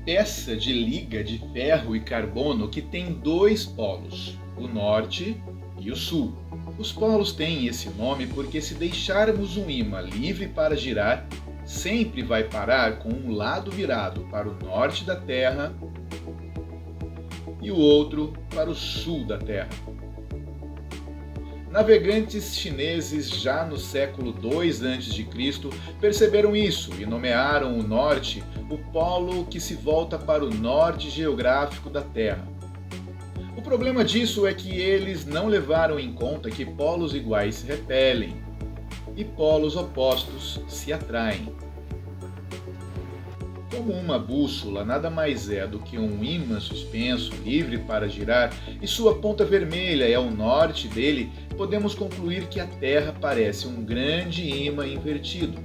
peça de liga de ferro e carbono que tem dois polos, o norte e o sul. Os polos têm esse nome porque, se deixarmos um ímã livre para girar, sempre vai parar com um lado virado para o norte da Terra e o outro para o sul da Terra. Navegantes chineses já no século II a.C. perceberam isso e nomearam o norte o polo que se volta para o norte geográfico da Terra. O problema disso é que eles não levaram em conta que polos iguais se repelem e polos opostos se atraem. Como uma bússola nada mais é do que um ímã suspenso, livre para girar, e sua ponta vermelha é o norte dele, podemos concluir que a Terra parece um grande ímã invertido.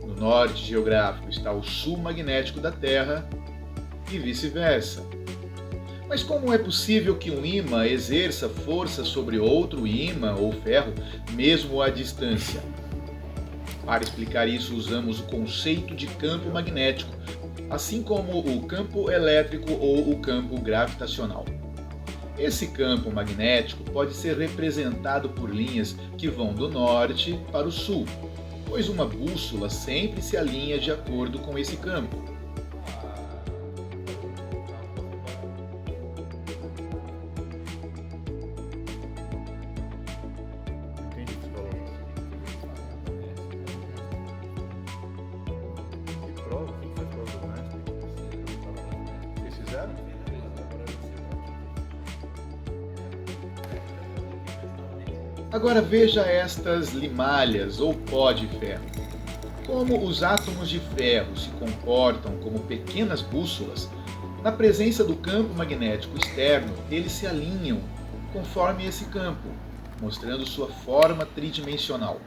No norte geográfico está o sul magnético da Terra e vice-versa. Mas como é possível que um ímã exerça força sobre outro ímã ou ferro, mesmo à distância? Para explicar isso, usamos o conceito de campo magnético, assim como o campo elétrico ou o campo gravitacional. Esse campo magnético pode ser representado por linhas que vão do norte para o sul, pois uma bússola sempre se alinha de acordo com esse campo. Entendi o que você falou. Que prova? Quem fez prova do Einstein? Eles fizeram? Agora veja estas limalhas ou pó de ferro. Como os átomos de ferro se comportam como pequenas bússolas, na presença do campo magnético externo, eles se alinham conforme esse campo, mostrando sua forma tridimensional.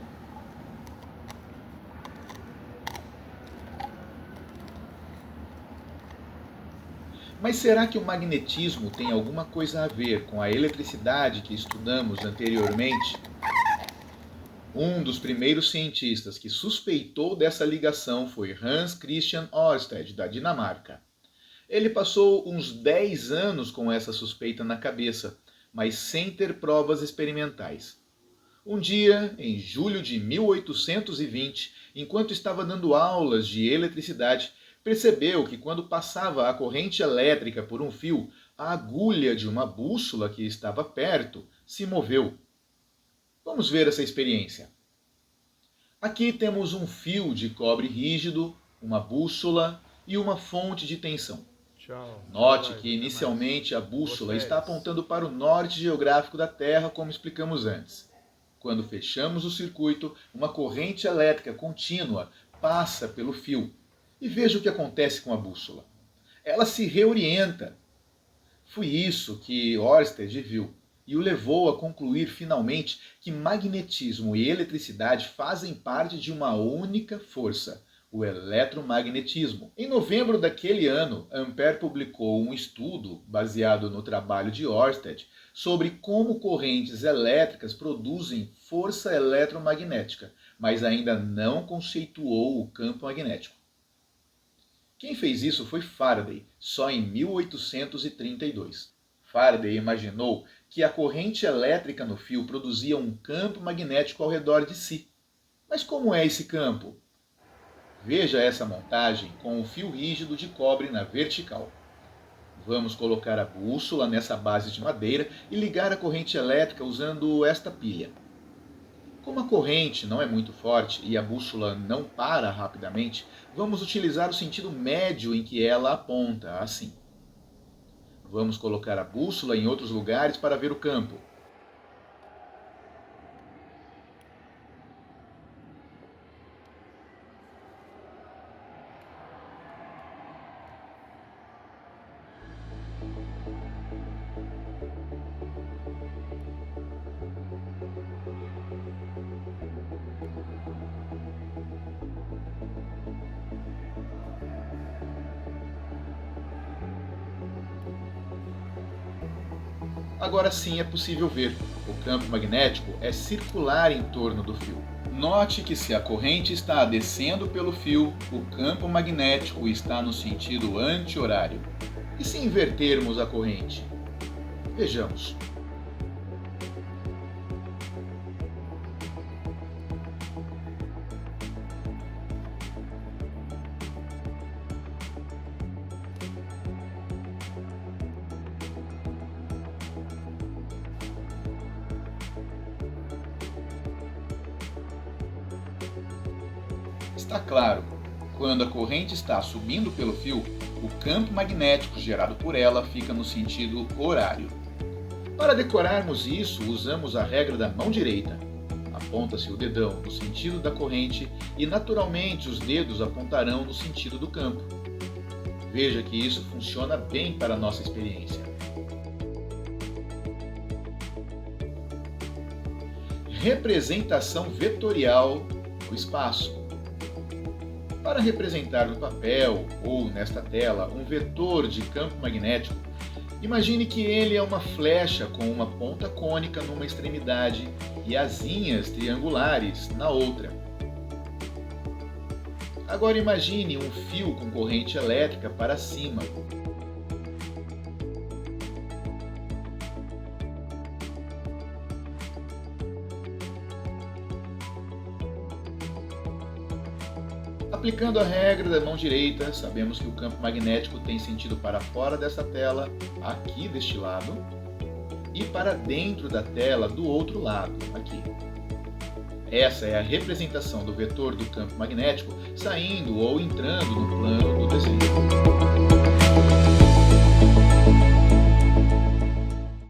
Mas será que o magnetismo tem alguma coisa a ver com a eletricidade que estudamos anteriormente? Um dos primeiros cientistas que suspeitou dessa ligação foi Hans Christian Ørsted, da Dinamarca. Ele passou uns 10 anos com essa suspeita na cabeça, mas sem ter provas experimentais. Um dia, em julho de 1820, enquanto estava dando aulas de eletricidade, percebeu que, quando passava a corrente elétrica por um fio, a agulha de uma bússola que estava perto se moveu. Vamos ver essa experiência. Aqui temos um fio de cobre rígido, uma bússola e uma fonte de tensão. Note que inicialmente a bússola está apontando para o norte geográfico da Terra, como explicamos antes. Quando fechamos o circuito, uma corrente elétrica contínua passa pelo fio. E veja o que acontece com a bússola. Ela se reorienta. Foi isso que Ørsted viu e o levou a concluir finalmente que magnetismo e eletricidade fazem parte de uma única força, o eletromagnetismo. Em novembro daquele ano, Ampère publicou um estudo baseado no trabalho de Ørsted sobre como correntes elétricas produzem força eletromagnética, mas ainda não conceituou o campo magnético. Quem fez isso foi Faraday, só em 1832. Faraday imaginou que a corrente elétrica no fio produzia um campo magnético ao redor de si. Mas como é esse campo? Veja essa montagem com o fio rígido de cobre na vertical. Vamos colocar a bússola nessa base de madeira e ligar a corrente elétrica usando esta pilha. Como a corrente não é muito forte e a bússola não para rapidamente, vamos utilizar o sentido médio em que ela aponta, assim. Vamos colocar a bússola em outros lugares para ver o campo. Agora sim é possível ver. O campo magnético é circular em torno do fio. Note que se a corrente está descendo pelo fio, o campo magnético está no sentido anti-horário. E se invertermos a corrente? Vejamos. Está claro, quando a corrente está subindo pelo fio, o campo magnético gerado por ela fica no sentido horário. Para decorarmos isso, usamos a regra da mão direita. Aponta-se o dedão no sentido da corrente e, naturalmente, os dedos apontarão no sentido do campo. Veja que isso funciona bem para a nossa experiência. Representação vetorial no espaço. Para representar no papel ou nesta tela um vetor de campo magnético, imagine que ele é uma flecha com uma ponta cônica numa extremidade e asinhas triangulares na outra. Agora imagine um fio com corrente elétrica para cima. Aplicando a regra da mão direita, sabemos que o campo magnético tem sentido para fora dessa tela, aqui deste lado, e para dentro da tela do outro lado, aqui. Essa é a representação do vetor do campo magnético saindo ou entrando no plano do desenho.